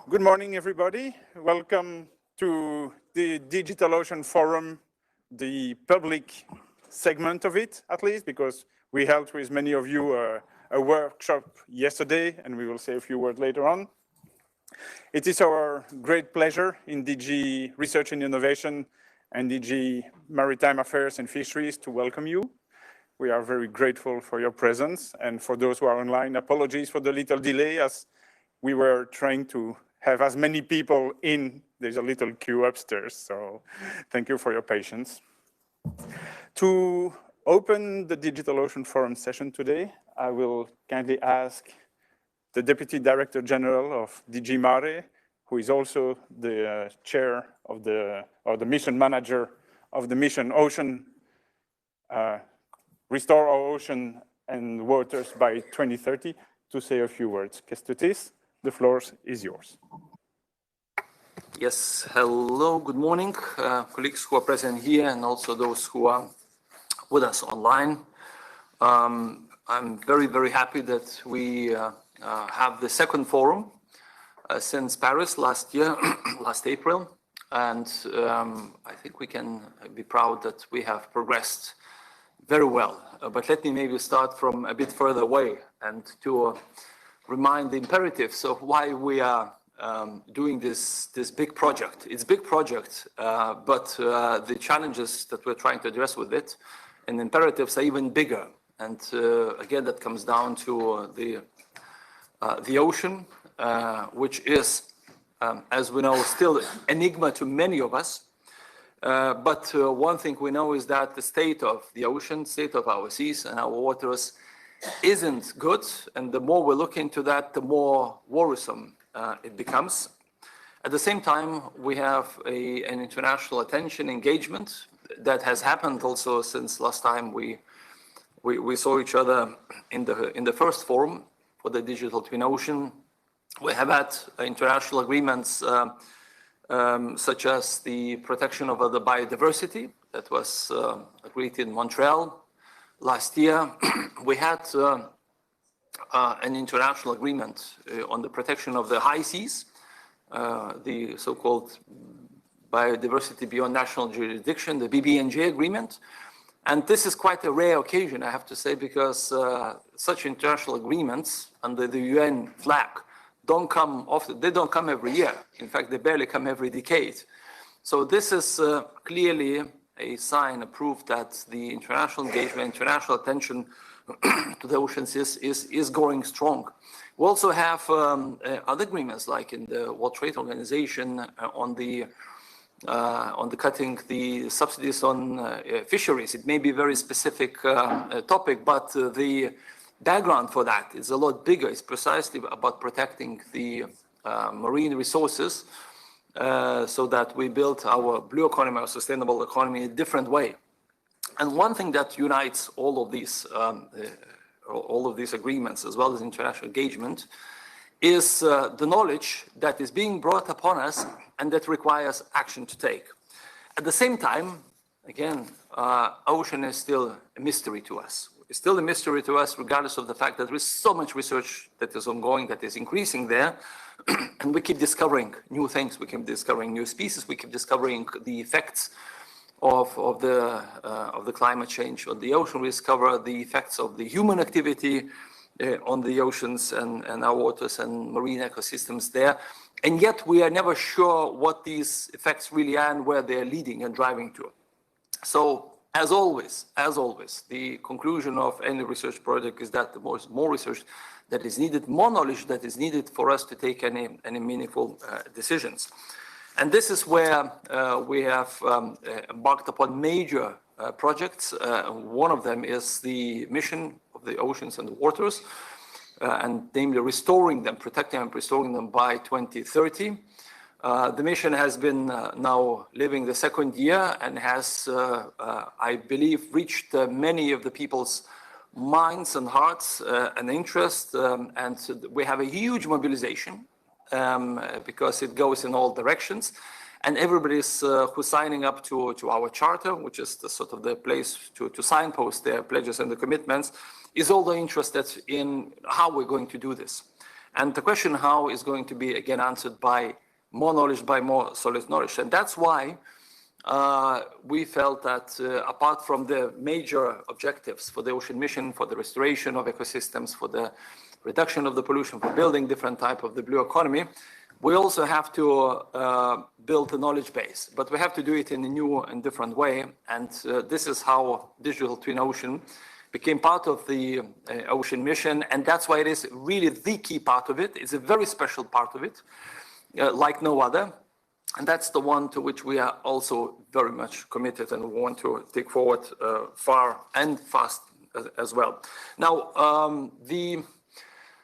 Good morning, everybody. Welcome to the Digital Ocean Forum, the public segment of it, at least, because we held with many of you a workshop yesterday, and we will say a few words later on. It is our great pleasure in DG Research and Innovation and DG Maritime Affairs and Fisheries to welcome you. We are very grateful for your presence, and for those who are online, apologies for the little delay as we were trying to have as many people in. There's a little queue upstairs, so thank you for your patience. To open the Digital Ocean Forum session today, I will kindly ask the Deputy Director General of DG Mare, who is also the chair of or the mission manager of the mission Ocean, Restore Our Ocean and Waters by 2030, to say a few words. Kestutis, the floor is yours. Yes, hello, good morning, colleagues who are present here and also those who are with us online. I'm very, very happy that we have the second forum since Paris last year, last April. And I think we can be proud that we have progressed very well. But let me maybe start from a bit further away and to remind the imperatives of why we are doing this big project. It's a big project, but the challenges that we're trying to address with it and the imperatives are even bigger. And again, that comes down to the ocean, which is, as we know, still an enigma to many of us. But one thing we know is that the state of the ocean, state of our seas and our waters isn't good. And the more we look into that, the more worrisome it becomes. At the same time, we have an international attention engagement that has happened also since last time we saw each other in the first forum for the Digital Twin Ocean. We have had international agreements such as the protection of the biodiversity that was agreed in Montreal last year. We had an international agreement on the protection of the high seas, the so-called Biodiversity Beyond National Jurisdiction, the BBNJ agreement. And this is quite a rare occasion, I have to say, because such international agreements under the UN flag don't come often. They don't come every year. In fact, they barely come every decade. So this is clearly a sign, a proof that the international engagement, international attention to the oceans is growing strong. We also have other agreements, like in the World Trade Organization on the cutting the subsidies on fisheries. It may be a very specific topic, but the background for that is a lot bigger. It's precisely about protecting the marine resources so that we build our blue economy, our sustainable economy in a different way. And one thing that unites all of these agreements, as well as international engagement, is the knowledge that is being brought upon us and that requires action to take. At the same time, again, ocean is still a mystery to us. It's still a mystery to us, regardless of the fact that there is so much research that is ongoing, that is increasing there, and we keep discovering new things. We keep discovering new species. We keep discovering the effects of the climate change on the ocean. We discover the effects of the human activity on the oceans and our waters and marine ecosystems there. And yet we are never sure what these effects really are and where they're leading and driving to. So as always, the conclusion of any research project is that there's more research that is needed, more knowledge that is needed for us to take any meaningful decisions. And this is where we have embarked upon major projects. One of them is the mission of the oceans and the waters, and namely restoring them, protecting and restoring them by 2030. The mission has been now living the second year and has, I believe, reached many of the people's minds and hearts and interest. And we have a huge mobilization because it goes in all directions. And everybody's who's signing up to our charter, which is the sort of the place to signpost their pledges and the commitments, is also interested in how we're going to do this. And the question how is going to be again answered by more knowledge, by more solid knowledge. And that's why we felt that apart from the major objectives for the ocean mission, for the restoration of ecosystems, for the reduction of the pollution, for building different type of the blue economy, we also have to build a knowledge base, but we have to do it in a new and different way. And this is how Digital Twin Ocean became part of the ocean mission. And that's why it is really the key part of it. It's a very special part of it, like no other. And that's the one to which we are also very much committed and we want to take forward far and fast as well. Now,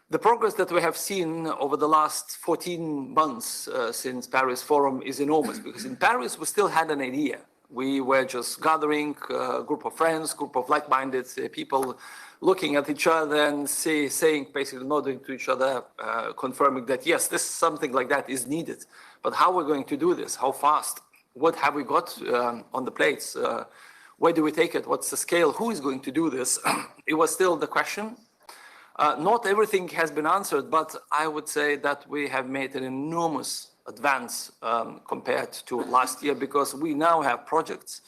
the progress that we have seen over the last 14 months since Paris Forum is enormous, because in Paris we still had an idea. We were just gathering a group of friends, group of like-minded people, looking at each other and saying, basically nodding to each other, confirming that yes, this something like that is needed. But how are we going to do this? How fast? What have we got on the plates? Where do we take it? What's the scale? Who is going to do this? It was still the question. Not everything has been answered, but I would say that we have made an enormous advance compared to last year, because we now have projects.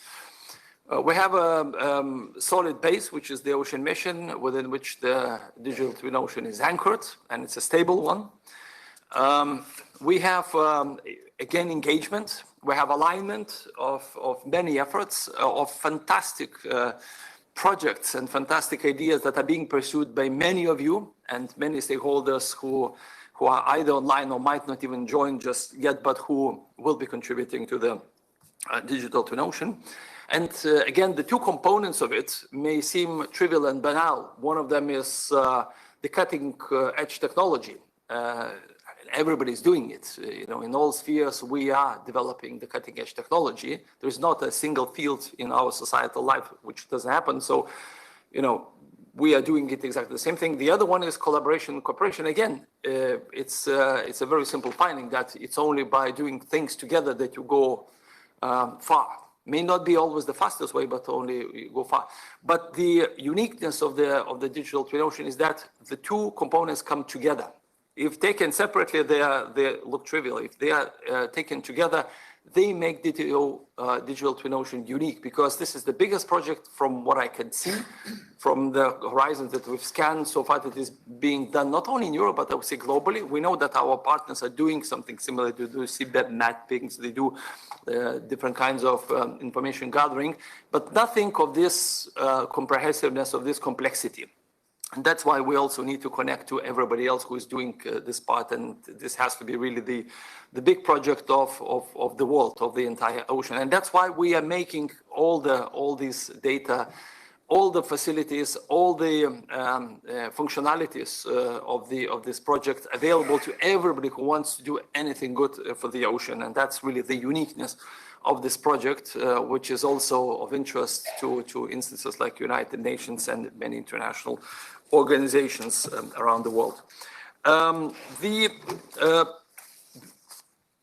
We have a solid base, which is the ocean mission, within which the Digital Twin Ocean is anchored, and it's a stable one. We have, again, engagement. We have alignment of many efforts, of fantastic projects and fantastic ideas that are being pursued by many of you and many stakeholders who are either online or might not even join just yet, but who will be contributing to the Digital Twin Ocean. And again, the two components of it may seem trivial and banal. One of them is the cutting edge technology. Everybody's doing it. You know, in all spheres, we are developing the cutting edge technology. There's not a single field in our societal life which doesn't happen. So, you know, we are doing it exactly the same thing. The other one is collaboration and cooperation. Again, it's a very simple finding that it's only by doing things together that you go far. May not be always the fastest way, but only you go far. But the uniqueness of the Digital Twin Ocean is that the two components come together. If taken separately, they look trivial. If they are taken together, they make Digital Twin Ocean unique, because this is the biggest project from what I can see, from the horizons that we've scanned so far, that is being done not only in Europe, but I would say globally. We know that our partners are doing something similar to do seabed mappings, they do different kinds of information gathering, but nothing of this comprehensiveness, of this complexity. And that's why we also need to connect to everybody else who is doing this part. And this has to be really the big project of the world, of the entire ocean. And that's why we are making all these data, all the facilities, all the functionalities of this project available to everybody who wants to do anything good for the ocean. And that's really the uniqueness of this project, which is also of interest to instances like United Nations and many international organizations around the world.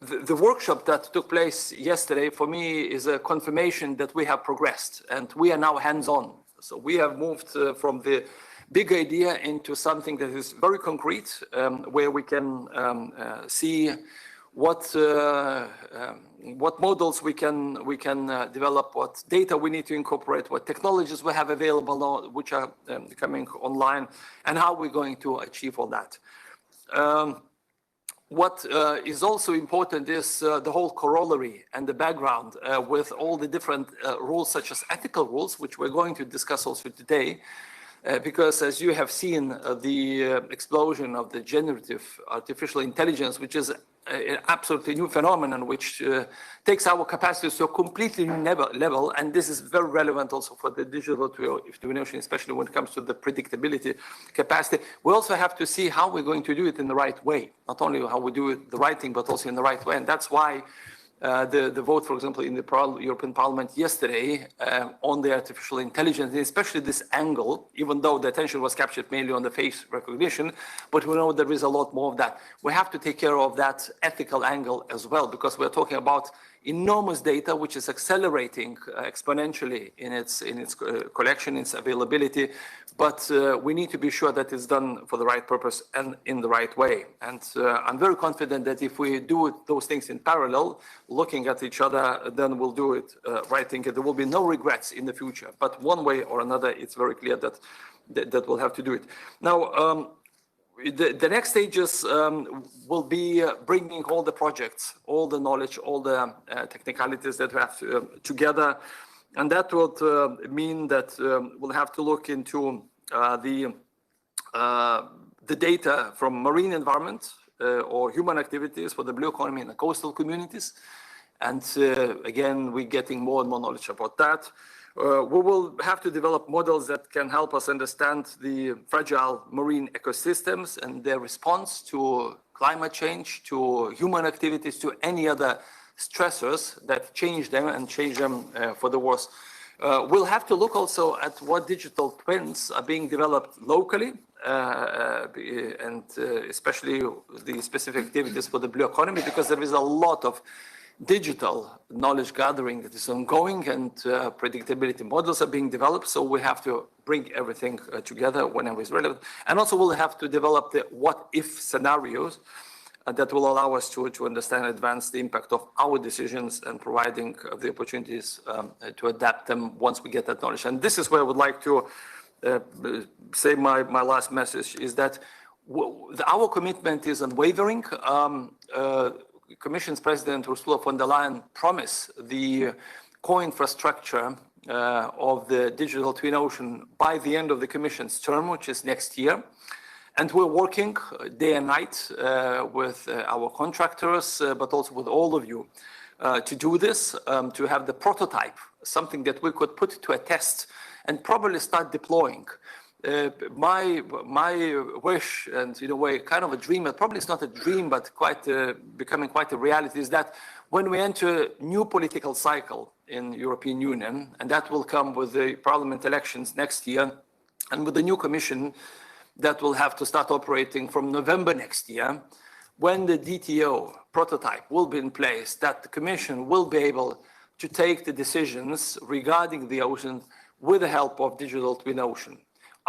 The workshop that took place yesterday for me is a confirmation that we have progressed and we are now hands-on. So we have moved from the big idea into something that is very concrete, where we can see what models we can develop, what data we need to incorporate, what technologies we have available now, which are coming online, and how we're going to achieve all that. What is also important is the whole corollary and the background with all the different rules, such as ethical rules, which we're going to discuss also today. Because as you have seen, the explosion of the generative artificial intelligence, which is an absolutely new phenomenon, which takes our capacities to a completely new level. And this is very relevant also for the Digital Twin Ocean, especially when it comes to the predictability capacity. We also have to see how we're going to do it in the right way. Not only how we do it the right thing, but also in the right way. And that's why the vote, for example, in the European Parliament yesterday on the artificial intelligence, and especially this angle, even though the attention was captured mainly on the face recognition, but we know there is a lot more of that. We have to take care of that ethical angle as well, because we're talking about enormous data, which is accelerating exponentially in its collection, its availability. But we need to be sure that it's done for the right purpose and in the right way. And I'm very confident that if we do those things in parallel, looking at each other, then we'll do it right. There will be no regrets in the future. But one way or another, it's very clear that we'll have to do it. Now, the next stages will be bringing all the projects, all the knowledge, all the technicalities that we have together. And that would mean that we'll have to look into the data from marine environment or human activities for the blue economy in the coastal communities. And again, we're getting more and more knowledge about that. We will have to develop models that can help us understand the fragile marine ecosystems and their response to climate change, to human activities, to any other stressors that change them and change them for the worse. We'll have to look also at what digital twins are being developed locally, and especially the specific activities for the blue economy, because there is a lot of digital knowledge gathering that is ongoing, and predictability models are being developed. So we have to bring everything together whenever it's relevant. And also we'll have to develop the what-if scenarios that will allow us to understand and advance the impact of our decisions and providing the opportunities to adapt them once we get that knowledge. And this is where I would like to say my last message is that our commitment is unwavering. Commission's President Ursula von der Leyen promised the core infrastructure of the digital twin ocean by the end of the Commission's term, which is next year. And we're working day and night with our contractors, but also with all of you to do this, to have the prototype, something that we could put to a test and probably start deploying. My wish, and in a way kind of a dream, but probably it's not a dream, but becoming quite a reality, is that when we enter a new political cycle in the European Union, and that will come with the parliament elections next year, and with the new Commission that will have to start operating from November next year, when the DTO prototype will be in place, that the Commission will be able to take the decisions regarding the ocean with the help of digital twin ocean.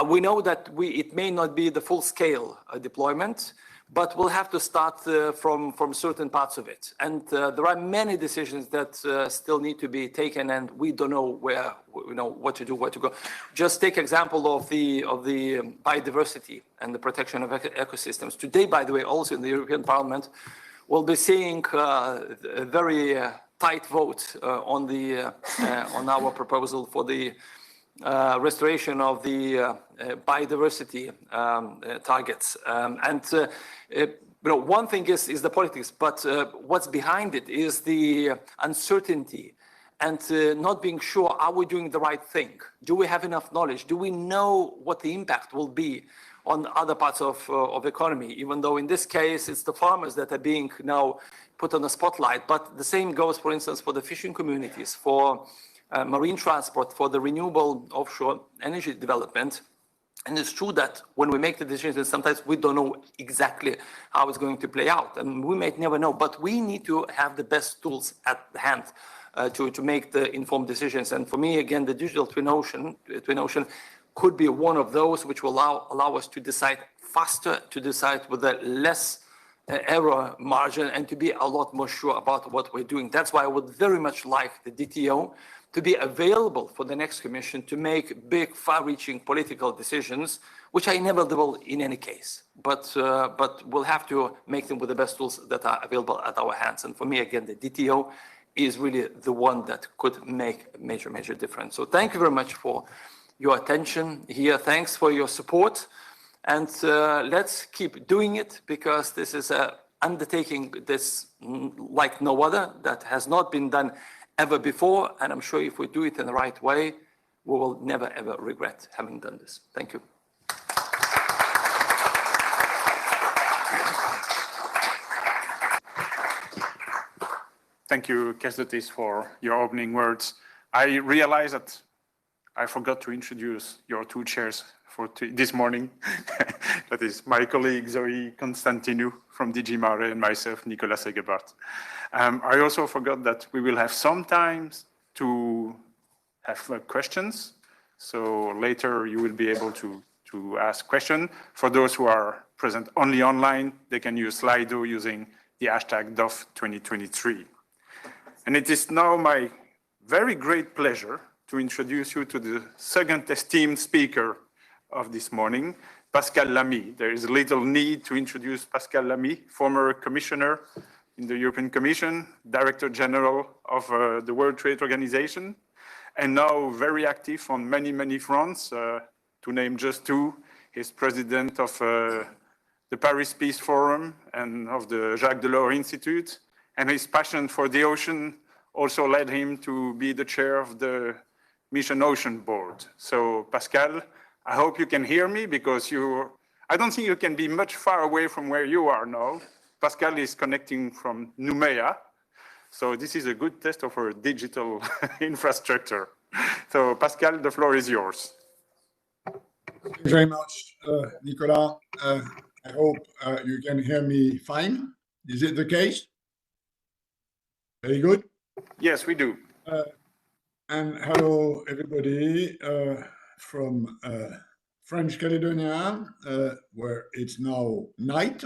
We know that it may not be the full-scale deployment, but we'll have to start from certain parts of it. And there are many decisions that still need to be taken, and we don't know what to do, where to go. Just take example of the biodiversity and the protection of ecosystems. Today, by the way, also in the European Parliament, we'll be seeing a very tight vote on our proposal for the restoration of the biodiversity targets. One thing is the politics, but what's behind it is the uncertainty and not being sure, are we doing the right thing? Do we have enough knowledge? Do we know what the impact will be on other parts of the economy, even though in this case, it's the farmers that are being now put on the spotlight. But the same goes, for instance, for the fishing communities, for marine transport, for the renewable offshore energy development. And it's true that when we make the decisions, sometimes we don't know exactly how it's going to play out, and we may never know, but we need to have the best tools at hand to make the informed decisions. And for me, again, the digital twin ocean could be one of those which will allow us to decide faster, to decide with a less error margin, and to be a lot more sure about what we're doing. That's why I would very much like the DTO to be available for the next Commission to make big, far-reaching political decisions, which I never will in any case. But we'll have to make them with the best tools that are available at our hands. And for me, again, the DTO is really the one that could make a major, major difference. So thank you very much for your attention here. Thanks for your support. And let's keep doing it, because this is an undertaking that's like no other, that has not been done ever before. And I'm sure if we do it in the right way, we will never, ever regret having done this. Thank you. Thank you, Kęstutis, for your opening words. I realize that I forgot to introduce your two chairs for this morning. That is my colleague Zoe Constantinou from DG Mare and myself, Nicolas Segebart. I also forgot that we will have some time to have questions. So later you will be able to ask questions. For those who are present only online, they can use Slido using the hashtag DOF2023. And it is now my very great pleasure to introduce you to the second esteemed speaker of this morning, Pascal Lamy. There is little need to introduce Pascal Lamy, former commissioner in the European Commission, Director General of the World Trade Organization, and now very active on many, many fronts. To name just two, he's president of the Paris Peace Forum and of the Jacques Delors Institute, and his passion for the ocean also led him to be the chair of the Mission Ocean Board. So Pascal, I hope you can hear me because I don't think you can be much far away from where you are now. Pascal is connecting from Nouméa. So this is a good test of our digital infrastructure. So Pascal, the floor is yours. Thank you very much, Nicolas. I hope you can hear me fine. Is it the case? Very good. Yes, we do. And hello, everybody from French Caledonia, where it's now night,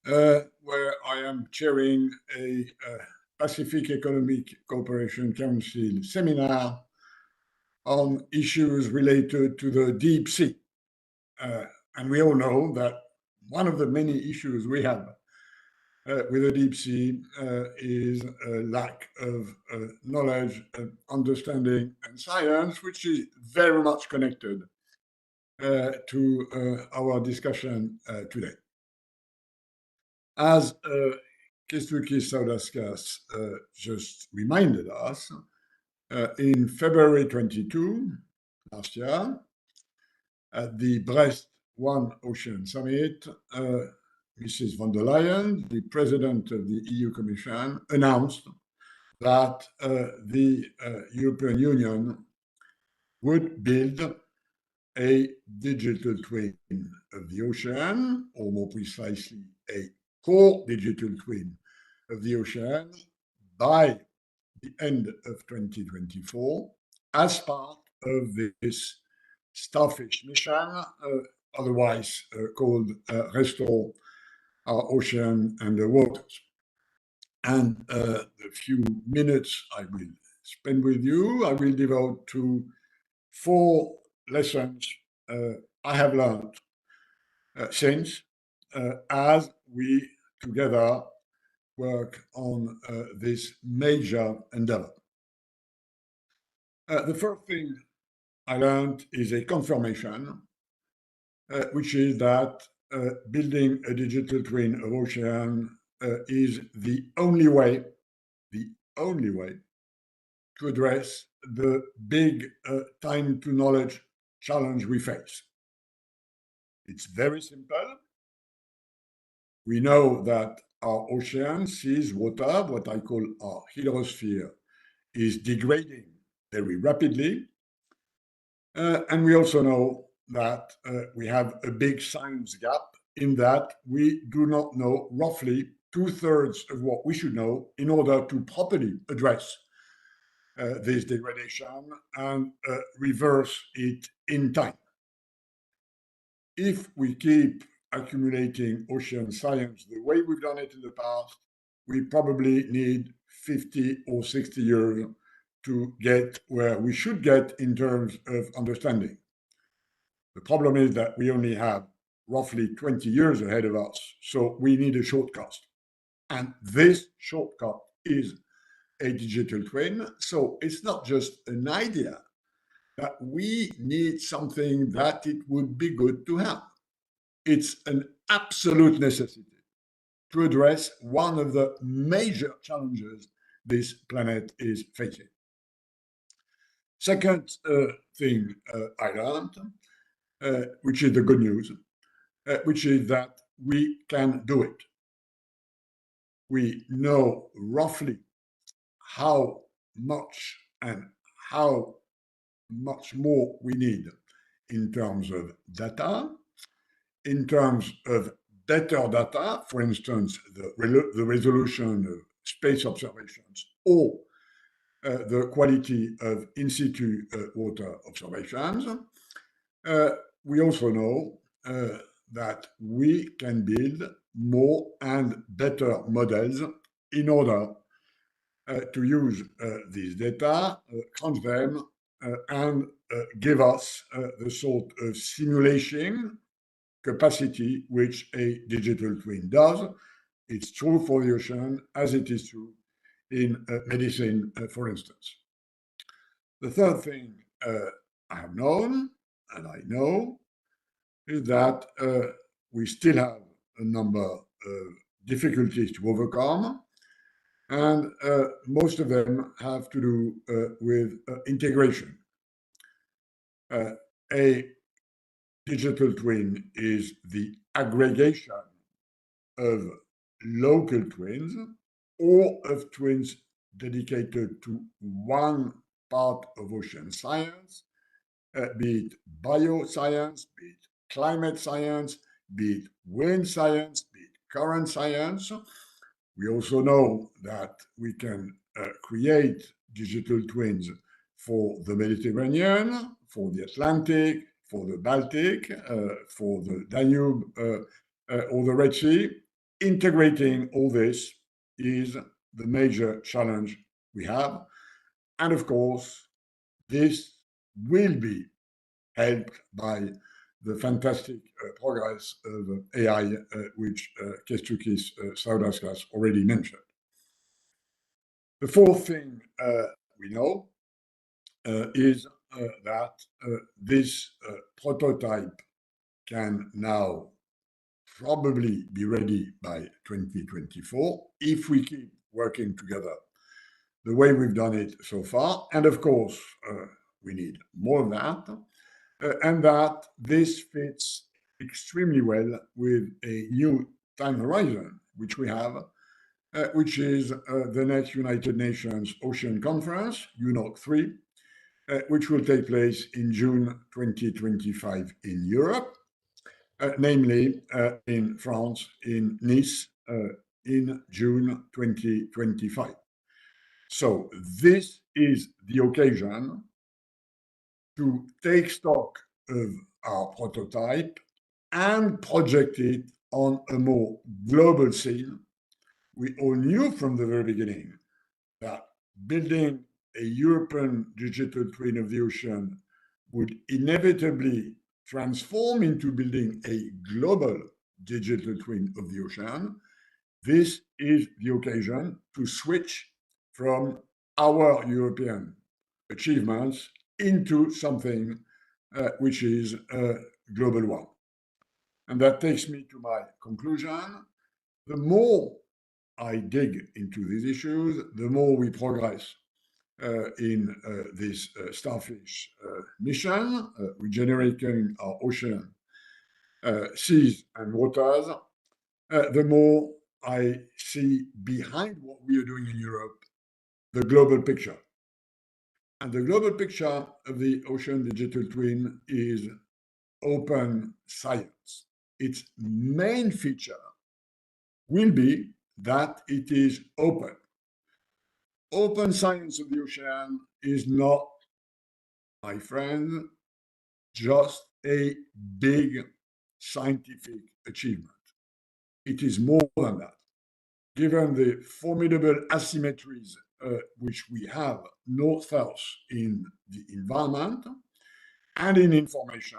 where I am chairing a Pacific Economic Cooperation Council seminar on issues related to the deep sea. And we all know that one of the many issues we have with the deep sea is a lack of knowledge, understanding, and science, which is very much connected to our discussion today. As Kęstutis Saudargas just reminded us, in February 22 last year, at the Brest One Ocean Summit, Mrs. von der Leyen, the president of the EU Commission, announced that the European Union would build a digital twin of the ocean, or more precisely, a core digital twin of the ocean by the end of 2024 as part of this starfish mission, otherwise called Restore Our Ocean and the Waters. And the few minutes I will spend with you, I will devote to 4 lessons I have learned since as we together work on this major endeavor. The first thing I learned is a confirmation, which is that building a digital twin of ocean is the only way to address the big time to knowledge challenge we face. It's very simple. We know that our ocean, seas, water, what I call our hydrosphere, is degrading very rapidly. And we also know that we have a big science gap in that we do not know roughly 2/3 of what we should know in order to properly address this degradation and reverse it in time. If we keep accumulating ocean science the way we've done it in the past, we probably need 50 or 60 years to get where we should get in terms of understanding. The problem is that we only have roughly 20 years ahead of us, so we need a shortcut. And this shortcut is a digital twin. So it's not just an idea, that we need something that it would be good to have. It's an absolute necessity to address one of the major challenges this planet is facing. Second thing I learned, which is the good news, which is that we can do it. We know roughly how much and how much more we need in terms of data, in terms of better data, for instance, the resolution of space observations or the quality of in situ water observations. We also know that we can build more and better models in order to use these data, crunch them, and give us the sort of simulation capacity which a digital twin does. It's true for the ocean as it is true in medicine, for instance. The third thing I have known, and I know, is that we still have a number of difficulties to overcome, and most of them have to do with integration. A digital twin is the aggregation of local twins or of twins dedicated to one part of ocean science, be it bioscience, be it climate science, be it wind science, be it current science. We also know that we can create digital twins for the Mediterranean, for the Atlantic, for the Baltic, for the Danube or the Red Sea. Integrating all this is the major challenge we have. And of course, this will be helped by the fantastic progress of AI, which Kęstutis Saudargas already mentioned. The fourth thing we know is that this prototype can now probably be ready by 2024 if we keep working together the way we've done it so far. And of course, we need more than that. And that this fits extremely well with a new time horizon, which we have, which is the next United Nations Ocean Conference, UNOC 3, which will take place in June 2025 in Europe, namely in France, in Nice, in June 2025. So this is the occasion to take stock of our prototype and project it on a more global scene. We all knew from the very beginning that building a European digital twin of the ocean would inevitably transform into building a global digital twin of the ocean. This is the occasion to switch from our European achievements into something which is a global one. And that takes me to my conclusion. The more I dig into these issues, the more we progress in this Starfish mission, regenerating our ocean, seas and waters, the more I see behind what we are doing in Europe, the global picture. And the global picture of the ocean digital twin is open science. Its main feature will be that it is open. Open science of the ocean is not, my friend, just a big scientific achievement. It is more than that. Given the formidable asymmetries which we have north-south in the environment and in information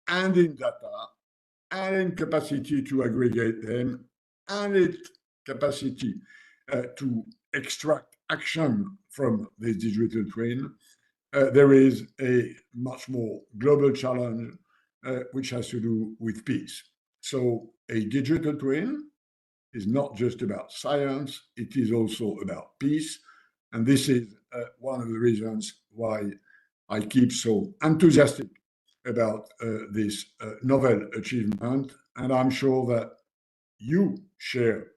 and in data and in capacity to aggregate them and its capacity to extract action from the digital twin, there is a much more global challenge which has to do with peace. So a digital twin is not just about science, it is also about peace. And this is one of the reasons why I keep so enthusiastic about this novel achievement. And I'm sure that you share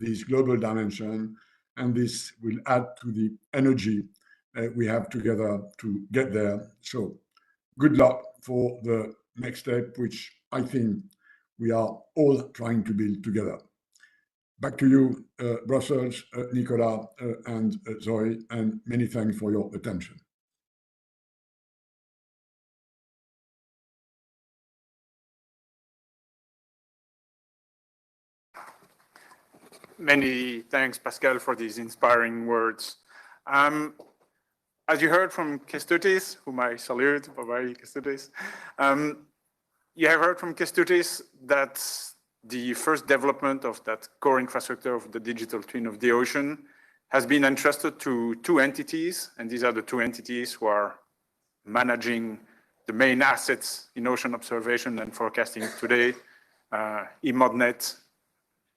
this global dimension, and this will add to the energy we have together to get there. So good luck for the next step, which I think we are all trying to build together. Back to you, Brussels, Nicolas, and Zoe, and many thanks for your attention. Many thanks, Pascal, for these inspiring words. As you heard from Kestutis, whom I salute, bye-bye, Kestutis. You have heard from Kestutis that the first development of that core infrastructure of the digital twin of the ocean has been entrusted to two entities, and these are the two entities who are managing the main assets in ocean observation and forecasting today, IMODNET,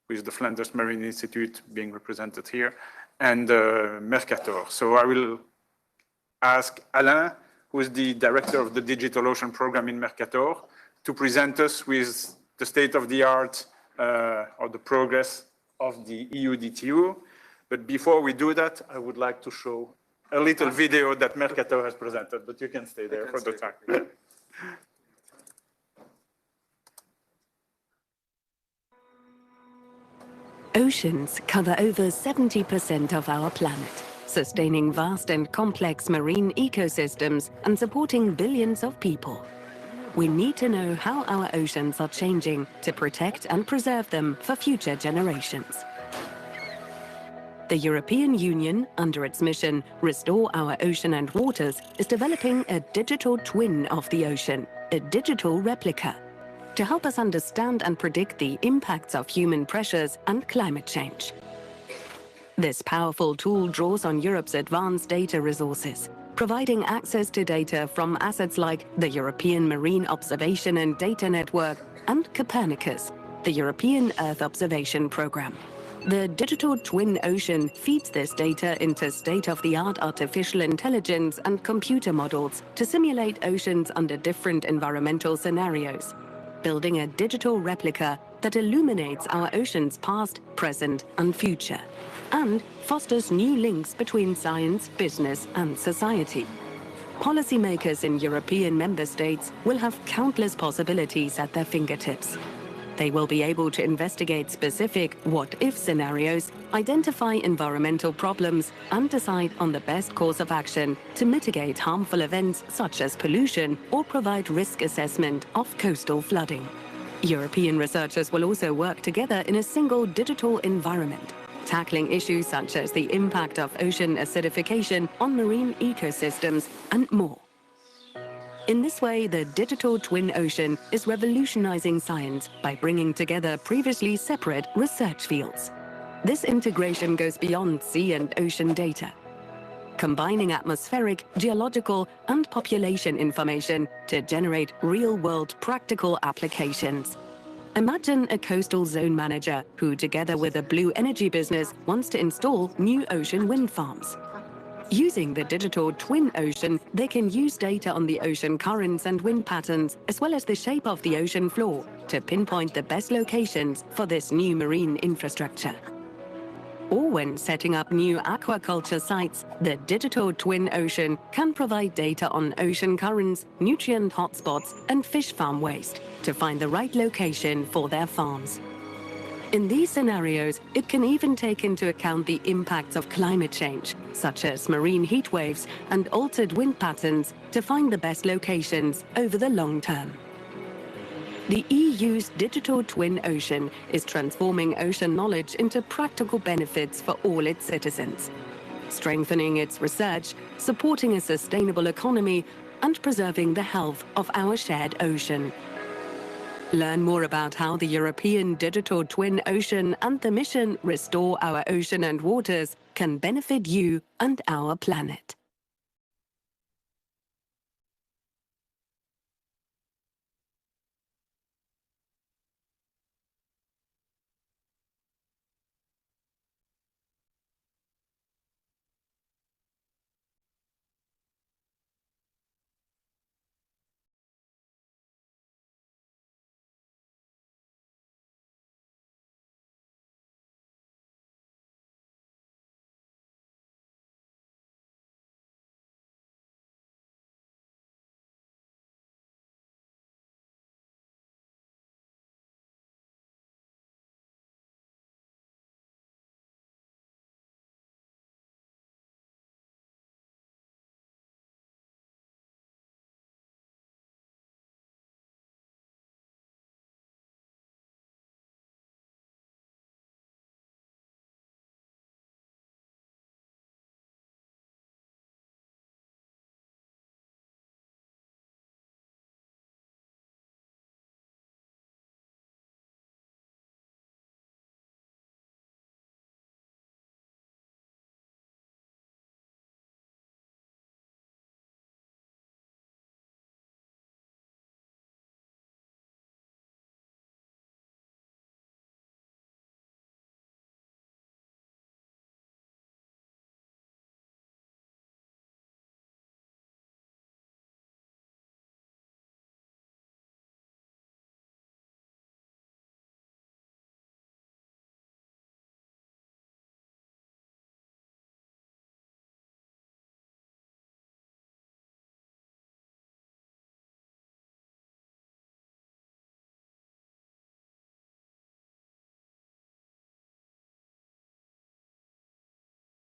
with the Flanders Marine Institute being represented here, and Mercator. So I will ask Alain, who is the director of the Digital Ocean Program in Mercator, to present us with the state of the art or the progress of the EU DTU. But before we do that, I would like to show a little video that Mercator has presented, but you can stay there for the time. Oceans cover over 70% of our planet, sustaining vast and complex marine ecosystems and supporting billions of people. We need to know how our oceans are changing to protect and preserve them for future generations. The European Union, under its mission, Restore Our Ocean and Waters, is developing a digital twin of the ocean, a digital replica, to help us understand and predict the impacts of human pressures and climate change. This powerful tool draws on Europe's advanced data resources, providing access to data from assets like the European Marine Observation and Data Network and Copernicus, the European Earth Observation Programme. The digital twin ocean feeds this data into state-of-the-art artificial intelligence and computer models to simulate oceans under different environmental scenarios, building a digital replica that illuminates our ocean's past, present, and future, and fosters new links between science, business, and society. Policymakers in European member states will have countless possibilities at their fingertips. They will be able to investigate specific what-if scenarios, identify environmental problems, and decide on the best course of action to mitigate harmful events such as pollution or provide risk assessment of coastal flooding. European researchers will also work together in a single digital environment, tackling issues such as the impact of ocean acidification on marine ecosystems and more. In this way, the digital twin ocean is revolutionizing science by bringing together previously separate research fields. This integration goes beyond sea and ocean data, combining atmospheric, geological, and population information to generate real-world practical applications. Imagine a coastal zone manager who, together with a blue energy business, wants to install new ocean wind farms. Using the digital twin ocean, they can use data on the ocean currents and wind patterns, as well as the shape of the ocean floor, to pinpoint the best locations for this new marine infrastructure. Or when setting up new aquaculture sites, the digital twin ocean can provide data on ocean currents, nutrient hotspots, and fish farm waste to find the right location for their farms. In these scenarios, it can even take into account the impacts of climate change, such as marine heat waves and altered wind patterns, to find the best locations over the long term. The EU's digital twin ocean is transforming ocean knowledge into practical benefits for all its citizens, strengthening its research, supporting a sustainable economy, and preserving the health of our shared ocean. Learn more about how the European digital twin ocean and the mission Restore Our Ocean and Waters can benefit you and our planet.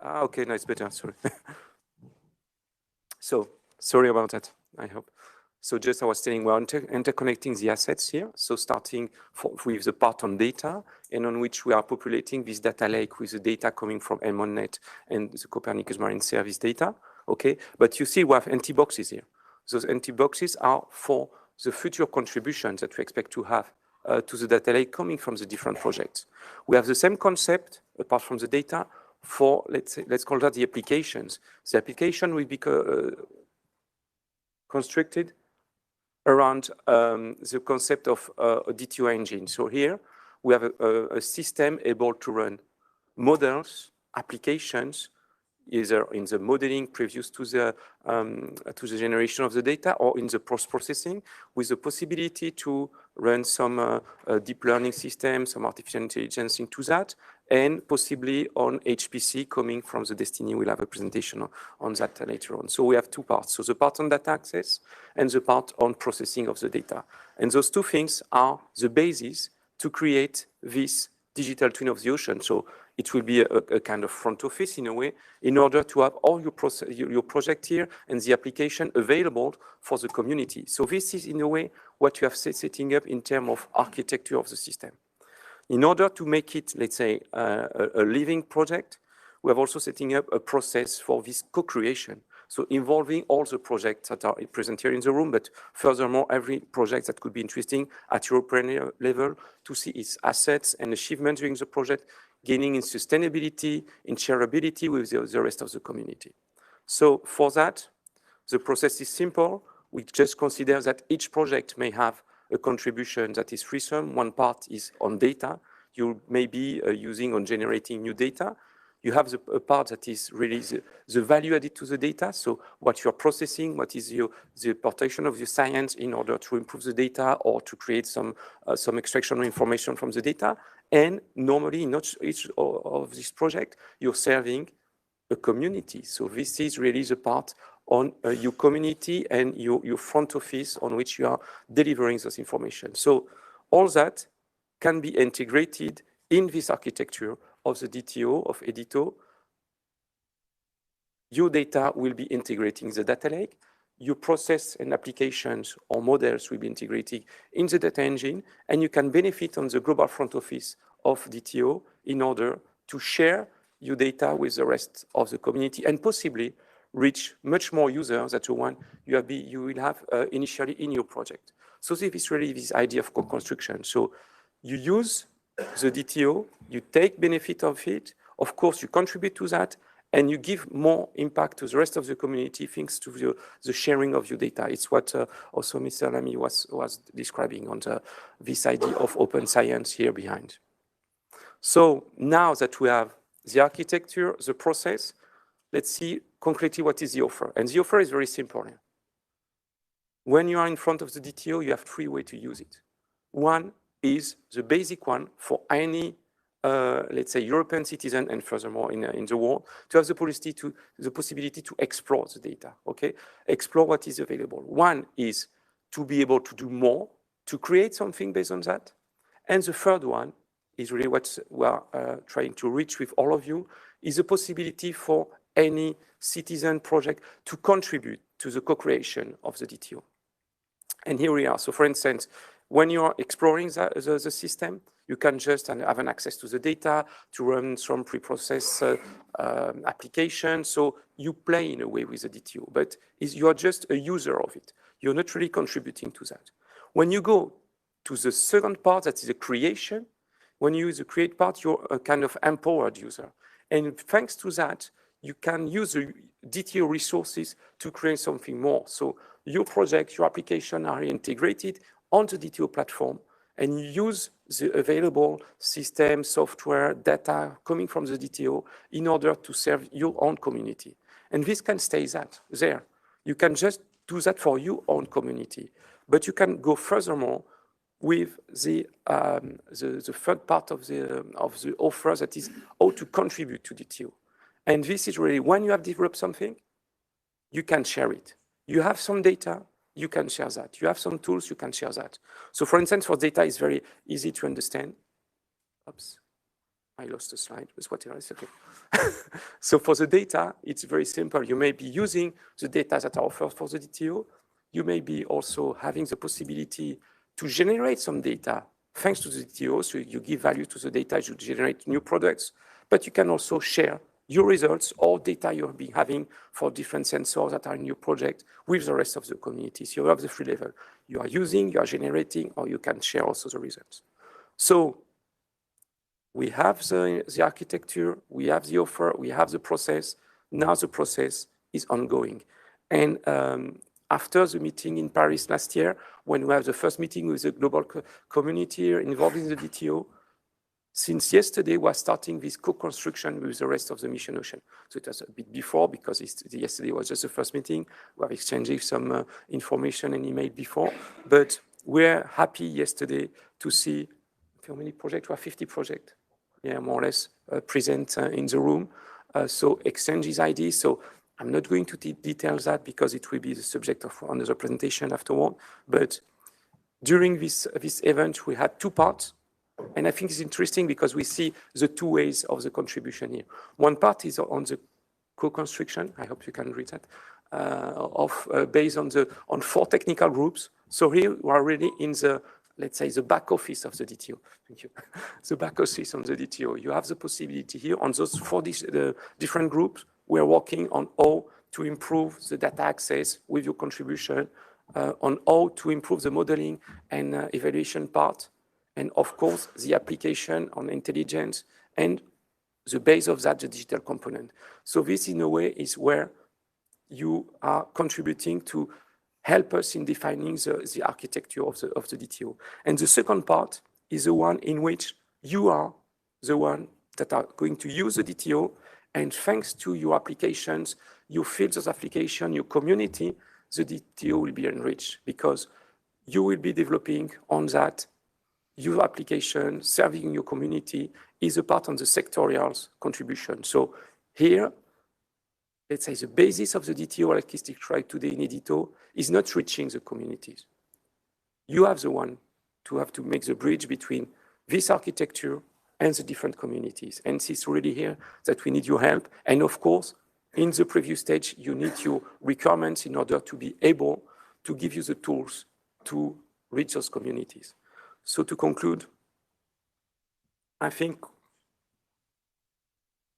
Okay, no, it's better, sorry. So, sorry about that, I hope. So just I was saying, we're interconnecting the assets here. So starting with the part on data, and on which we are populating this data lake with the data coming from M1net and the Copernicus Marine Service data, okay? But you see we have empty boxes here. Those empty boxes are for the future contributions that we expect to have to the data lake coming from the different projects. We have the same concept, apart from the data, for, let's call that the applications. The application will be constructed around the concept of a DTO engine. So here we have a system able to run models, applications, either in the modeling previous to the generation of the data or in the post-processing, with the possibility to run some deep learning systems, some artificial intelligence into that, and possibly on HPC coming from the Destiny. We'll have a presentation on that later on. So we have two parts. So the part on data access and the part on processing of the data. And those two things are the basis to create this digital twin of the ocean. So it will be a kind of front office in a way, in order to have all your project here and the application available for the community. So this is in a way what you have setting up in terms of architecture of the system. In order to make it, let's say, a living project, we have also setting up a process for this co-creation. So involving all the projects that are present here in the room, but furthermore, every project that could be interesting at European level to see its assets and achievements during the project, gaining in sustainability, in shareability with the rest of the community. So for that, the process is simple. We just consider that each project may have a contribution that is threesome. One part is on data. You may be using on generating new data. You have a part that is really the value added to the data. So what you're processing, what is the portion of your science in order to improve the data or to create some extraction of information from the data. And normally in each of this project, you're serving a community. So this is really the part on your community and your front office on which you are delivering this information. So all that can be integrated in this architecture of the DTO, of Edito. Your data will be integrating the data lake. Your process and applications or models will be integrated in the data engine, and you can benefit on the global front office of DTO in order to share your data with the rest of the community and possibly reach much more users than the one you will have initially in your project. So this is really this idea of co-construction. So you use the DTO, you take benefit of it, of course you contribute to that, and you give more impact to the rest of the community thanks to the sharing of your data. It's what also Mr. Lamy was describing on this idea of open science here behind. So now that we have the architecture, the process, let's see concretely what is the offer. And the offer is very simple. When you are in front of the DTO, you have three ways to use it. One is the basic one for any, let's say, European citizen and furthermore in the world, to have the possibility to explore the data, okay? Explore what is available. One is to be able to do more, to create something based on that. And the third one is really what we are trying to reach with all of you, is the possibility for any citizen project to contribute to the co-creation of the DTO. And here we are. So for instance, when you are exploring the system, you can just have an access to the data, to run some pre-process application. So you play in a way with the DTO, but you are just a user of it. You're not really contributing to that. When you go to the second part, that is the creation, when you use the create part, you're a kind of empowered user. And thanks to that, you can use the DTO resources to create something more. So your project, your application are integrated on the DTO platform, and you use the available system, software, data coming from the DTO in order to serve your own community. And this can stay there. You can just do that for your own community. But you can go furthermore with the third part of the offer, that is how to contribute to DTO. And this is really, when you have developed something, you can share it. You have some data, you can share that. You have some tools, you can share that. So for instance, for data, it's very easy to understand. Oops. I lost the slide, but whatever, it's okay. So for the data, it's very simple. You may be using the data that are offered for the DTO. You may be also having the possibility to generate some data thanks to the DTO. So you give value to the data, you generate new products, but you can also share your results or data you've been having for different sensors that are in your project with the rest of the community. So you have the free level. You are using, you are generating, or you can share also the results. So we have the architecture, we have the offer, we have the process. Now the process is ongoing. And after the meeting in Paris last year, when we have the first meeting with the global community involved in the DTO, since yesterday, we're starting this co-construction with the rest of the Mission Ocean. So it was a bit before, because yesterday was just the first meeting. We have exchanged some information and email before. But we're happy yesterday to see how many projects? We have 50 projects, yeah, more or less present in the room. So exchange these ideas. So I'm not going to detail that because it will be the subject of another presentation afterward. But during this event, we had two parts. And I think it's interesting because we see the two ways of the contribution here. One part is on the co-construction. I hope you can read that, based on 4 technical groups. So here we are really in the, let's say, the back office of the DTO. Thank you. The back office on the DTO. You have the possibility here on those 4 different groups. We're working on how to improve the data access with your contribution, on how to improve the modeling and evaluation part, and of course, the application on intelligence, and the base of that, the digital component. So this, in a way, is where you are contributing to help us in defining the architecture of the DTO. And the second part is the one in which you are the one that are going to use the DTO, and thanks to your applications, your fields of application, your community, the DTO will be enriched, because you will be developing on that. Your application serving your community is a part of the sectorial contribution. So here, let's say the basis of the DTO artistic track today in Edito is not reaching the communities. You have the one to have to make the bridge between this architecture and the different communities. And it's really here that we need your help. And of course, in the previous stage, you need your requirements in order to be able to give you the tools to reach those communities. So to conclude, I think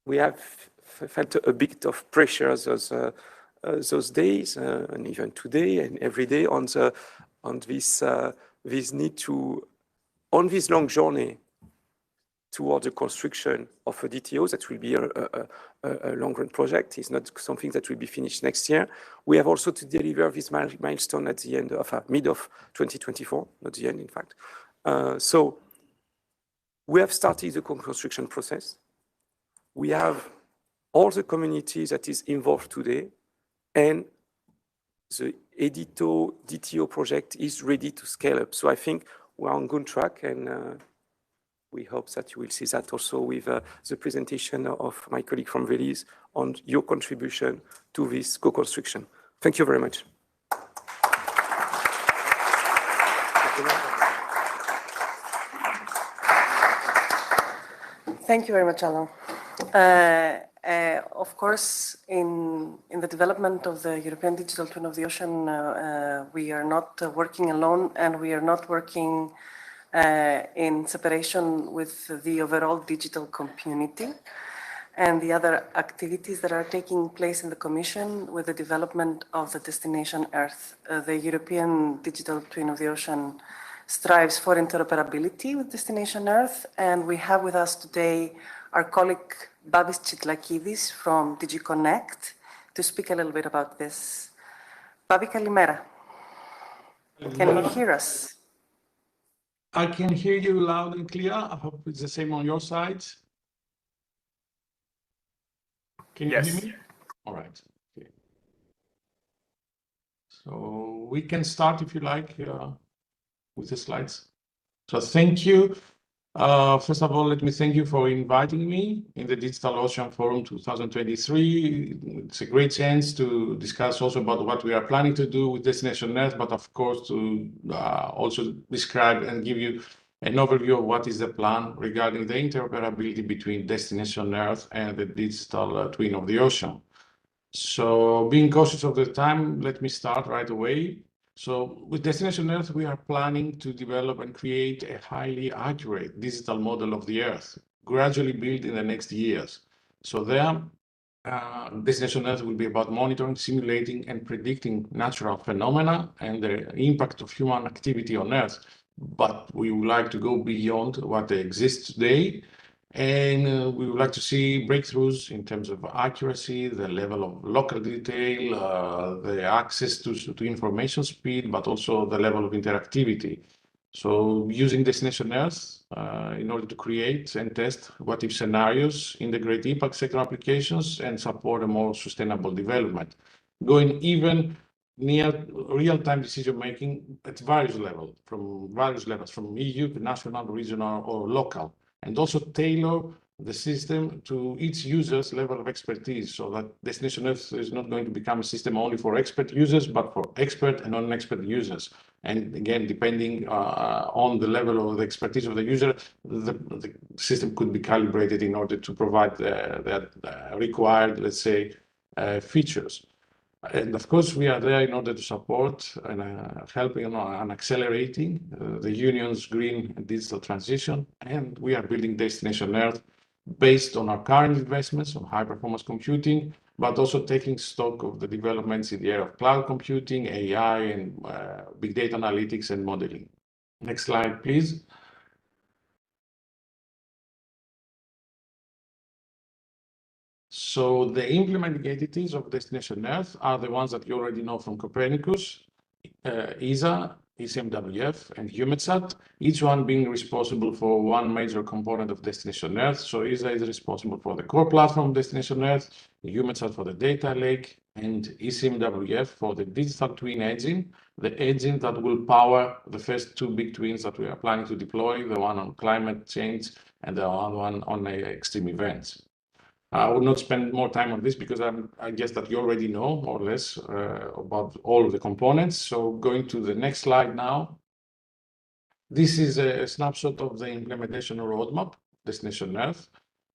we have felt a bit of pressure those days, and even today and every day on this need to, on this long journey towards the construction of a DTO that will be a long-run project. It's not something that will be finished next year. We have also to deliver this milestone at the end of mid of 2024, not the end, in fact. So we have started the construction process. We have all the communities that is involved today, and the Edito DTO project is ready to scale up. So I think we're on good track, and we hope that you will see that also with the presentation of my colleague from Belize on your contribution to this co-construction. Thank you very much. Thank you very much, Alain. Of course, in the development of the European Digital Twin of the Ocean, we are not working alone, and we are not working in separation with the overall digital community and the other activities that are taking place in the Commission with the development of the destination Earth. The European Digital Twin of the Ocean strives for interoperability with destination Earth, and we have with us today our colleague Babis Chitlakidis from DG Connect to speak a little bit about this. Babi, kalimera. Can you hear us? I can hear you loud and clear. I hope it's the same on your side. Can you hear me? All right. Okay. So we can start, if you like, with the slides. So thank you. First of all, let me thank you for inviting me in the Digital Ocean Forum 2023. It's a great chance to discuss also about what we are planning to do with Destination Earth, but of course to also describe and give you an overview of what is the plan regarding the interoperability between Destination Earth and the digital twin of the ocean. So being cautious of the time, let me start right away. So with Destination Earth, we are planning to develop and create a highly accurate digital model of the Earth, gradually built in the next years. So there, Destination Earth will be about monitoring, simulating, and predicting natural phenomena and the impact of human activity on Earth. But we would like to go beyond what exists today, and we would like to see breakthroughs in terms of accuracy, the level of local detail, the access to information speed, but also the level of interactivity. So using Destination Earth in order to create and test what-if scenarios, integrate impact sector applications, and support a more sustainable development. Going even near real-time decision-making at various levels, from EU to national, regional, or local, and also tailor the system to each user's level of expertise, so that Destination Earth is not going to become a system only for expert users, but for expert and non-expert users. And again, depending on the level of the expertise of the user, the system could be calibrated in order to provide the required, let's say, features. And of course, we are there in order to support and helping and accelerating the Union's green and digital transition. And we are building Destination Earth based on our current investments on high-performance computing, but also taking stock of the developments in the area of cloud computing, AI, and big data analytics and modeling. Next slide, please. So the implementing entities of Destination Earth are the ones that you already know from Copernicus, ESA, ECMWF, and EUMETSAT, each one being responsible for one major component of Destination Earth. So ESA is responsible for the core platform of Destination Earth, EUMETSAT for the data lake, and ECMWF for the digital twin engine, the engine that will power the first two big twins that we are planning to deploy, the one on climate change and the other one on extreme events. I will not spend more time on this because I guess that you already know more or less about all of the components. So going to the next slide now. This is a snapshot of the implementation roadmap, Destination Earth.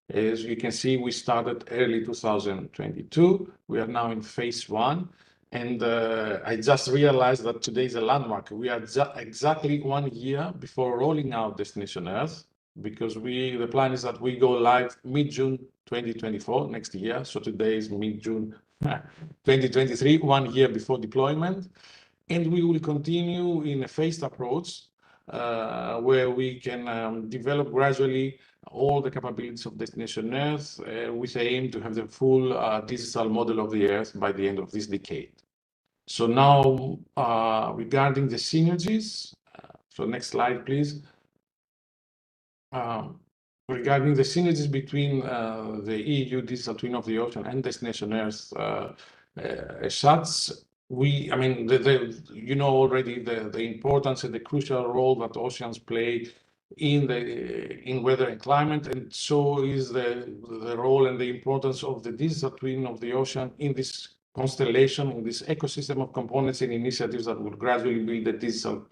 As you can see, we started early 2022. We are now in phase 1. And I just realized that today is a landmark. We are exactly 1 year before rolling out Destination Earth, because the plan is that we go live mid-June 2024, next year. So today is mid-June 2023, 1 year before deployment. And we will continue in a phased approach where we can develop gradually all the capabilities of Destination Earth with the aim to have the full digital model of the Earth by the end of this decade. So now regarding the synergies, so next slide, please. Regarding the synergies between the EU digital twin of the ocean and Destination Earth as such, you know already the importance and the crucial role that oceans play in weather and climate, and so is the role and the importance of the digital twin of the ocean in this constellation, in this ecosystem of components and initiatives that will gradually build the digital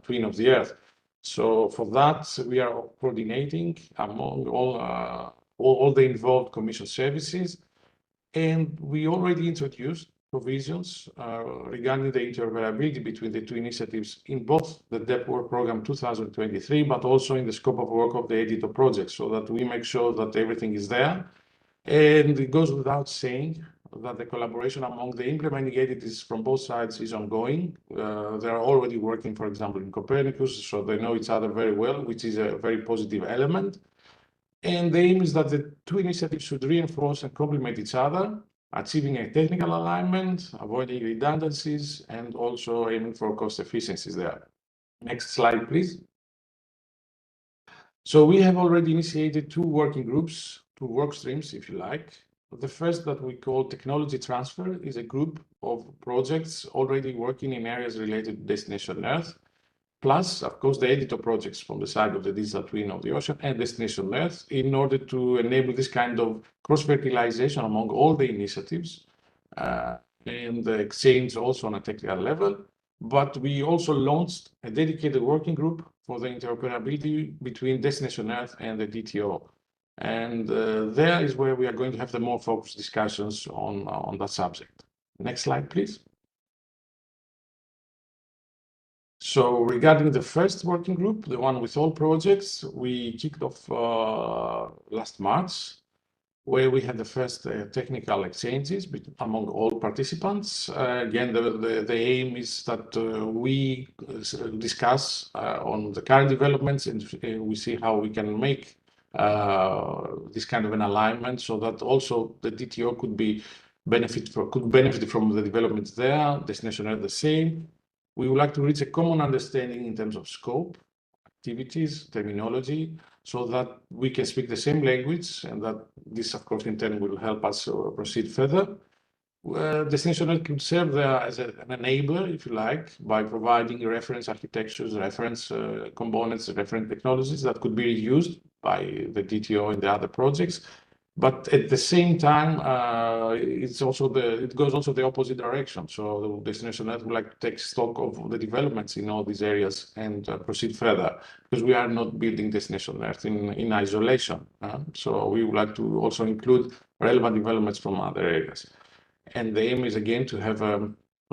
twin of the Earth. So for that, we are coordinating among all the involved Commission services, and we already introduced provisions regarding the interoperability between the two initiatives in both the Depth Work Program 2023, but also in the scope of work of the editor project, so that we make sure that everything is there. And it goes without saying that the collaboration among the implementing entities from both sides is ongoing. They are already working, for example, in Copernicus, so they know each other very well, which is a very positive element. And the aim is that the two initiatives should reinforce and complement each other, achieving a technical alignment, avoiding redundancies, and also aiming for cost efficiencies there. Next slide, please. So we have already initiated 2 working groups, 2 work streams, if you like. The first, that we call technology transfer, is a group of projects already working in areas related to Destination Earth, plus, of course, the editor projects from the side of the digital twin of the ocean and Destination Earth, in order to enable this kind of cross-fertilization among all the initiatives and the exchange also on a technical level. But we also launched a dedicated working group for the interoperability between Destination Earth and the DTO. And there is where we are going to have the more focused discussions on that subject. Next slide, please. So regarding the first working group, the one with all projects, we kicked off last March, where we had the first technical exchanges among all participants. Again, the aim is that we discuss on the current developments, and we see how we can make this kind of an alignment so that also the DTO could benefit from the developments there, Destination Earth the same. We would like to reach a common understanding in terms of scope, activities, terminology, so that we can speak the same language, and that this, of course, in turn will help us proceed further. Destination Earth could serve there as an enabler, if you like, by providing reference architectures, reference components, reference technologies that could be reused by the DTO and the other projects. But at the same time, it goes also the opposite direction. So the Destination Earth would like to take stock of the developments in all these areas and proceed further, because we are not building Destination Earth in isolation. So we would like to also include relevant developments from other areas. And the aim is again to have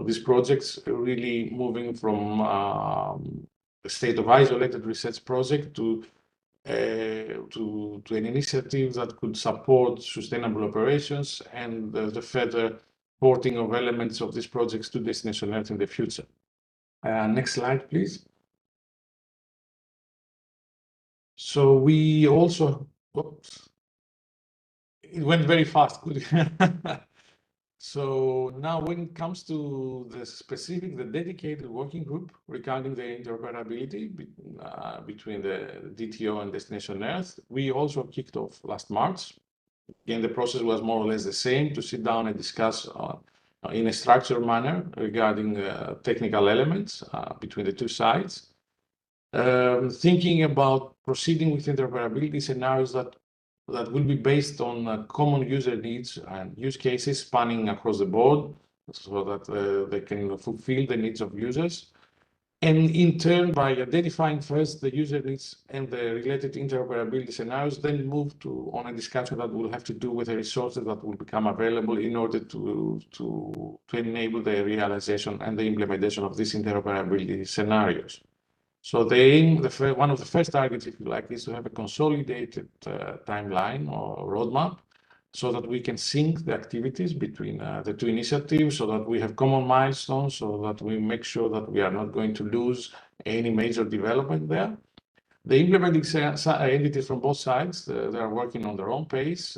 these projects really moving from a state of isolated research project to an initiative that could support sustainable operations and the further porting of elements of these projects to Destination Earth in the future. Next slide, please. So we also, oops, it went very fast. So now when it comes to the dedicated working group regarding the interoperability between the DTO and Destination Earth, we also kicked off last March. Again, the process was more or less the same, to sit down and discuss in a structured manner regarding technical elements between the two sides. Thinking about proceeding with interoperability scenarios that will be based on common user needs and use cases spanning across the board, so that they can fulfill the needs of users. And in turn, by identifying first the user needs and the related interoperability scenarios, then move on a discussion that will have to do with the resources that will become available in order to enable the realization and the implementation of these interoperability scenarios. So the aim, one of the first targets, if you like, is to have a consolidated timeline or roadmap, so that we can sync the activities between the two initiatives, so that we have common milestones, so that we make sure that we are not going to lose any major development there. The implementing entities from both sides, they are working on their own pace,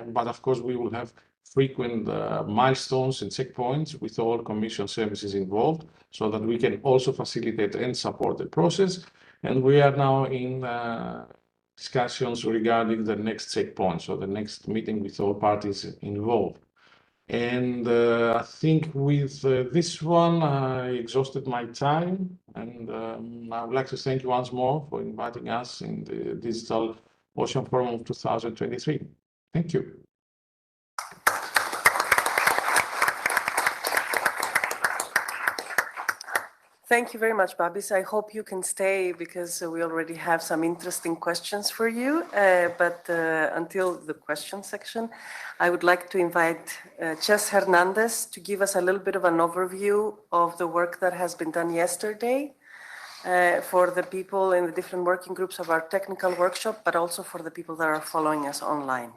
but of course we will have frequent milestones and checkpoints with all Commission services involved, so that we can also facilitate and support the process. And we are now in discussions regarding the next checkpoint, so the next meeting with all parties involved. And I think with this one, I exhausted my time, and I would like to thank you once more for inviting us in the Digital Ocean Forum of 2023. Thank you. Thank you very much, Babis. I hope you can stay, because we already have some interesting questions for you. But until the question section, I would like to invite Ches Hernandez to give us a little bit of an overview of the work that has been done yesterday for the people in the different working groups of our technical workshop, but also for the people that are following us online.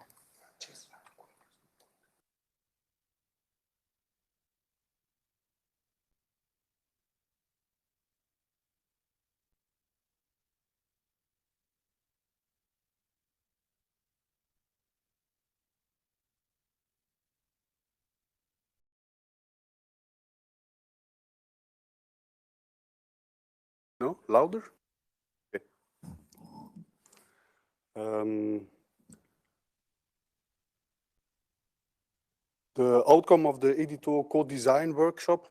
No, louder? Okay. The outcome of the EDITO co-design workshop,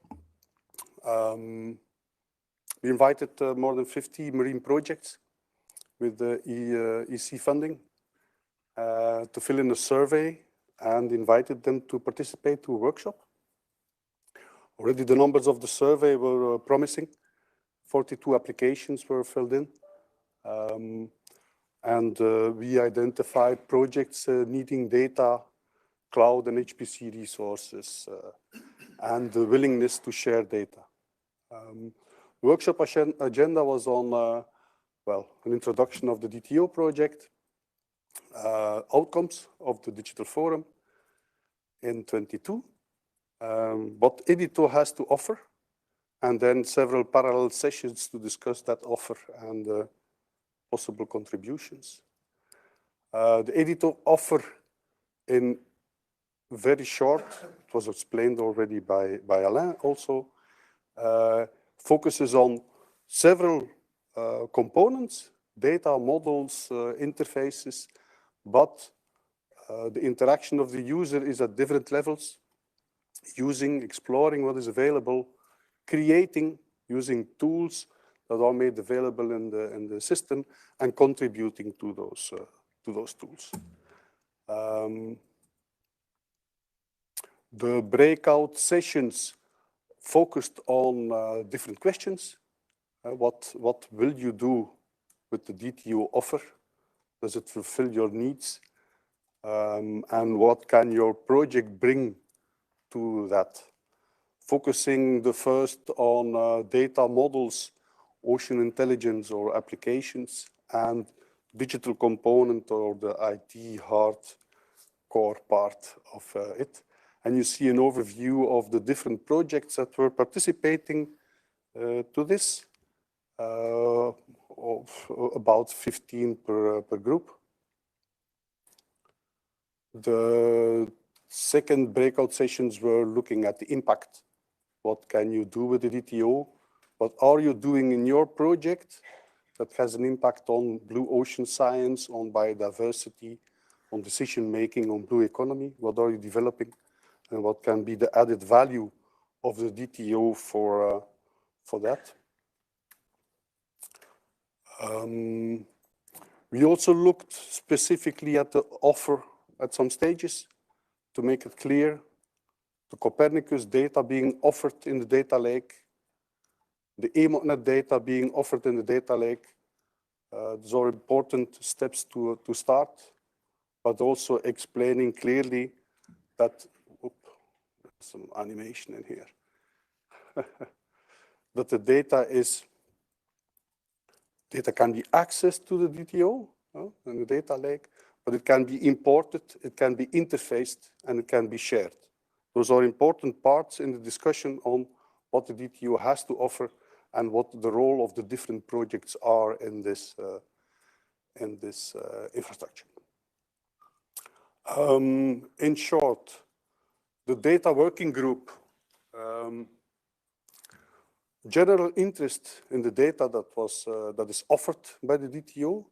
we invited more than 50 marine projects with the EC funding to fill in a survey, and invited them to participate to a workshop. Already the numbers of the survey were promising. 42 applications were filled in. And we identified projects needing data, cloud and HPC resources, and the willingness to share data. Workshop agenda was on, well, an introduction of the DTO project, outcomes of the digital forum in 22, what Edito has to offer, and then several parallel sessions to discuss that offer and possible contributions. The Edito offer, in very short, it was explained already by Alain also, focuses on several components, data, models, interfaces, but the interaction of the user is at different levels, exploring what is available, creating, using tools that are made available in the system, and contributing to those tools. The breakout sessions focused on different questions. What will you do with the DTO offer? Does it fulfill your needs? And what can your project bring to that? Focusing the first on data models, ocean intelligence or applications, and digital component or the IT hardcore part of it. And you see an overview of the different projects that were participating to this, of about 15 per group. The second breakout sessions were looking at the impact. What can you do with the DTO? What are you doing in your project that has an impact on blue ocean science, on biodiversity, on decision-making, on blue economy? What are you developing? And what can be the added value of the DTO for that? We also looked specifically at the offer at some stages to make it clear the Copernicus data being offered in the data lake, the EMOTNet data being offered in the data lake. Those are important steps to start, but also explaining clearly that, some animation in here, that the data can be accessed to the DTO in the data lake, but it can be imported, it can be interfaced, and it can be shared. Those are important parts in the discussion on what the DTO has to offer and what the role of the different projects are in this infrastructure. In short, the data working group, general interest in the data that is offered by the DTO,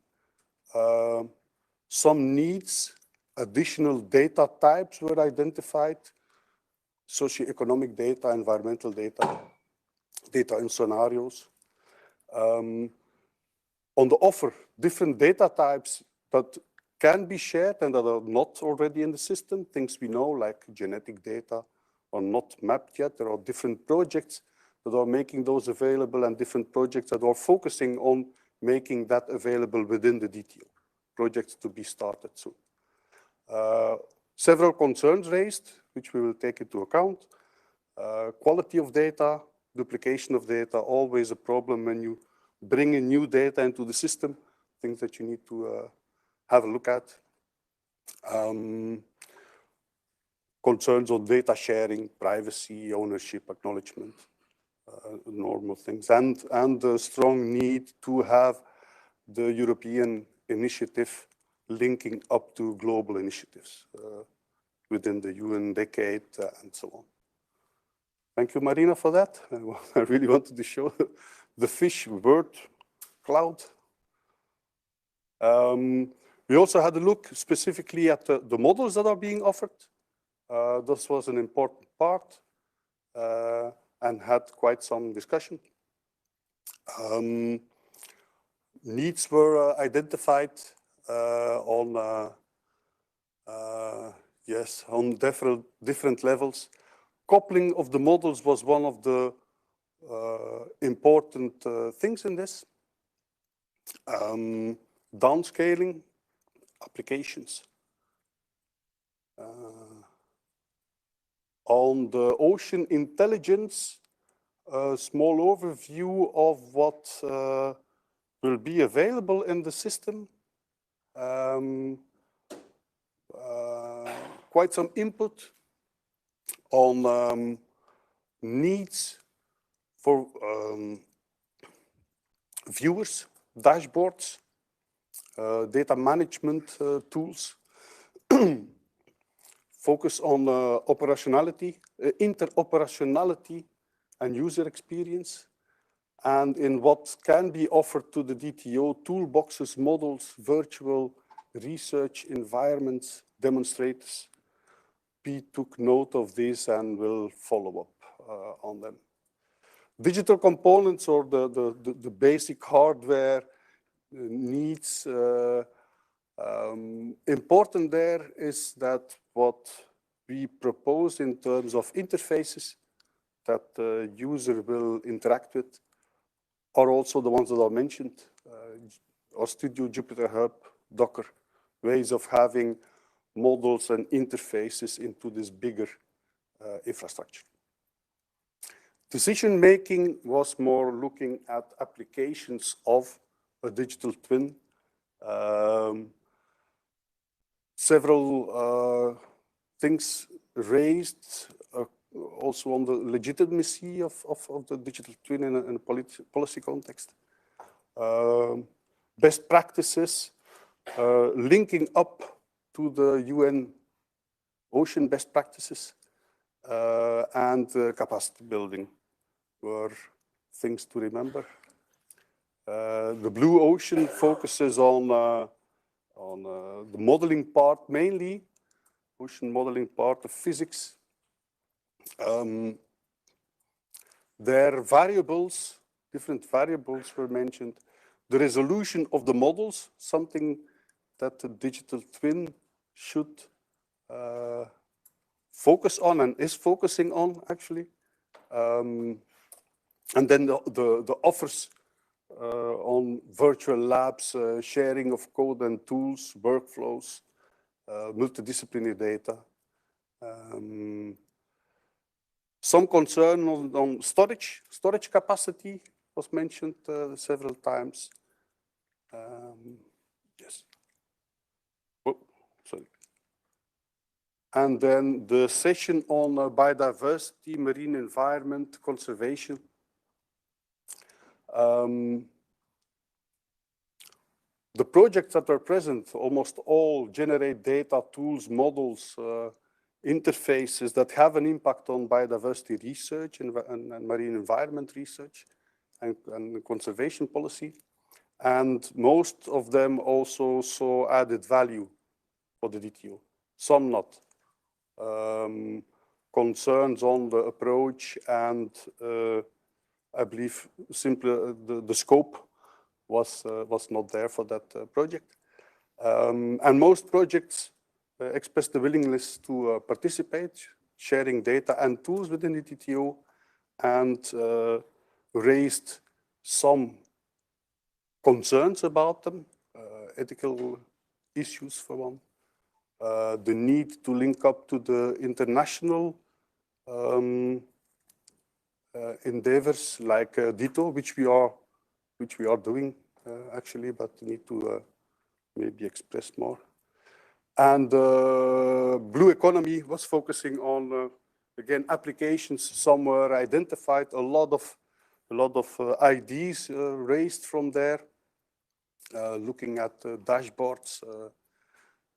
some needs, additional data types were identified, socioeconomic data, environmental data, data in scenarios. On the offer, different data types that can be shared and that are not already in the system, things we know like genetic data are not mapped yet. There are different projects that are making those available and different projects that are focusing on making that available within the DTO, projects to be started soon. Several concerns raised, which we will take into account. Quality of data, duplication of data, always a problem when you bring in new data into the system, things that you need to have a look at. Concerns on data sharing, privacy, ownership, acknowledgement, normal things, and the strong need to have the European initiative linking up to global initiatives within the UN decade and so on. Thank you, Marina, for that. I really wanted to show the fish word cloud. We also had a look specifically at the models that are being offered. This was an important part and had quite some discussion. Needs were identified on different levels. Coupling of the models was one of the important things in this. Downscaling applications. On the ocean intelligence, a small overview of what will be available in the system. Quite some input on needs for viewers, dashboards, data management tools. Focus on operationality, interoperationality and user experience, and in what can be offered to the DTO, toolboxes, models, virtual research environments, demonstrators. Pete took note of this and will follow up on them. Digital components or the basic hardware needs. Important there is that what we propose in terms of interfaces that the user will interact with are also the ones that are mentioned. RStudio, Jupyter Hub, Docker, ways of having models and interfaces into this bigger infrastructure. Decision making was more looking at applications of a digital twin. Several things raised also on the legitimacy of the digital twin in a policy context. Best practices, linking up to the UN ocean best practices, and capacity building were things to remember. The blue ocean focuses on the modeling part mainly, ocean modeling part of physics. Their variables, different variables were mentioned. The resolution of the models, something that the digital twin should focus on and is focusing on actually. And then the offers on virtual labs, sharing of code and tools, workflows, multidisciplinary data. Some concern on storage. Storage capacity was mentioned several times. Yes. Oh, sorry. And then the session on biodiversity, marine environment, conservation. The projects that are present, almost all generate data, tools, models, interfaces that have an impact on biodiversity research and marine environment research and conservation policy. And most of them also saw added value for the DTO, some not. Concerns on the approach and I believe simply the scope was not there for that project. And most projects expressed the willingness to participate, sharing data and tools within the DTO, and raised some concerns about them, ethical issues for one, the need to link up to the international endeavors like DITO, which we are doing actually, but need to maybe express more. And blue economy was focusing on again applications. Some were identified. A lot of ideas raised from there, looking at dashboards,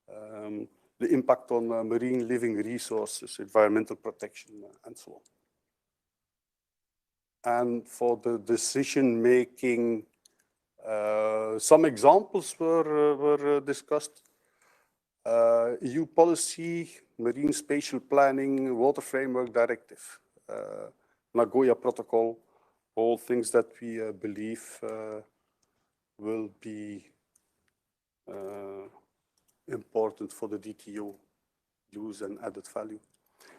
the impact on marine living resources, environmental protection, and so on. And for the decision making, some examples were discussed. EU policy, marine spatial planning, water framework directive, Nagoya Protocol, all things that we believe will be important for the DTO use and added value.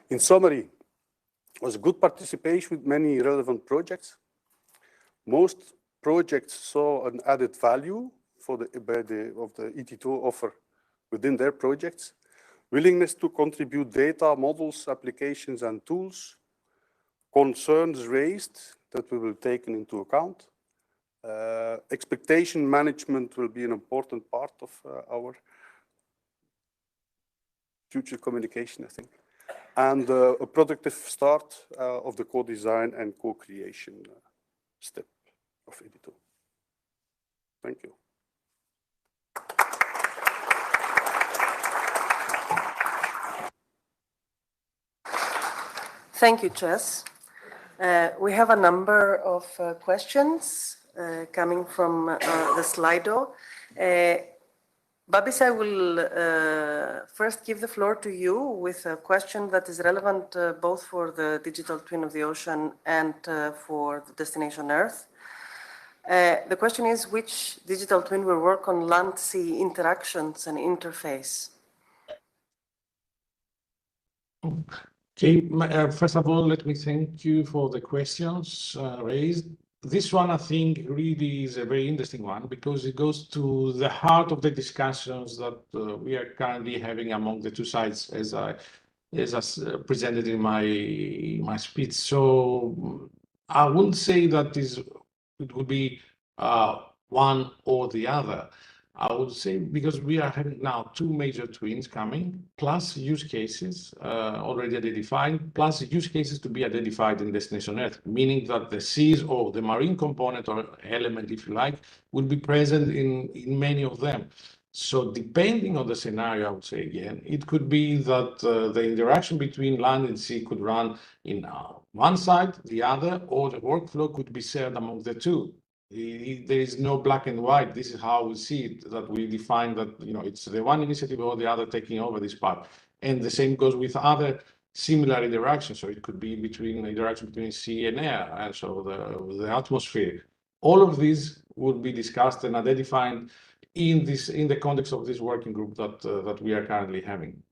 In summary, was good participation with many relevant projects. Most projects saw an added value of the ET2 offer within their projects. Willingness to contribute data, models, applications, and tools. Concerns raised that we will take into account. Expectation management will be an important part of our future communication, I think. And a productive start of the co-design and co-creation step of ET2. Thank you. Thank you, Chess. We have a number of questions coming from the Slido. Babis, I will first give the floor to you with a question that is relevant both for the digital twin of the ocean and for the destination Earth. The question is, which digital twin will work on land-sea interactions and interface? Okay, first of all, let me thank you for the questions raised. This one, I think, really is a very interesting one because it goes to the heart of the discussions that we are currently having among the two sides, as I presented in my speech. So I wouldn't say that it would be one or the other. I would say because we are having now two major twins coming, plus use cases already identified, plus use cases to be identified in Destination Earth, meaning that the seas or the marine component or element, if you like, will be present in many of them. So depending on the scenario, I would say again, it could be that the interaction between land and sea could run in one side, the other, or the workflow could be shared among the two. There is no black and white. This is how we see it, that we define that, it's the one initiative or the other taking over this part. And the same goes with other similar interactions. So it could be interaction between sea and air, and so the atmosphere. All of these would be discussed and identified in the context of this working group that we are currently having.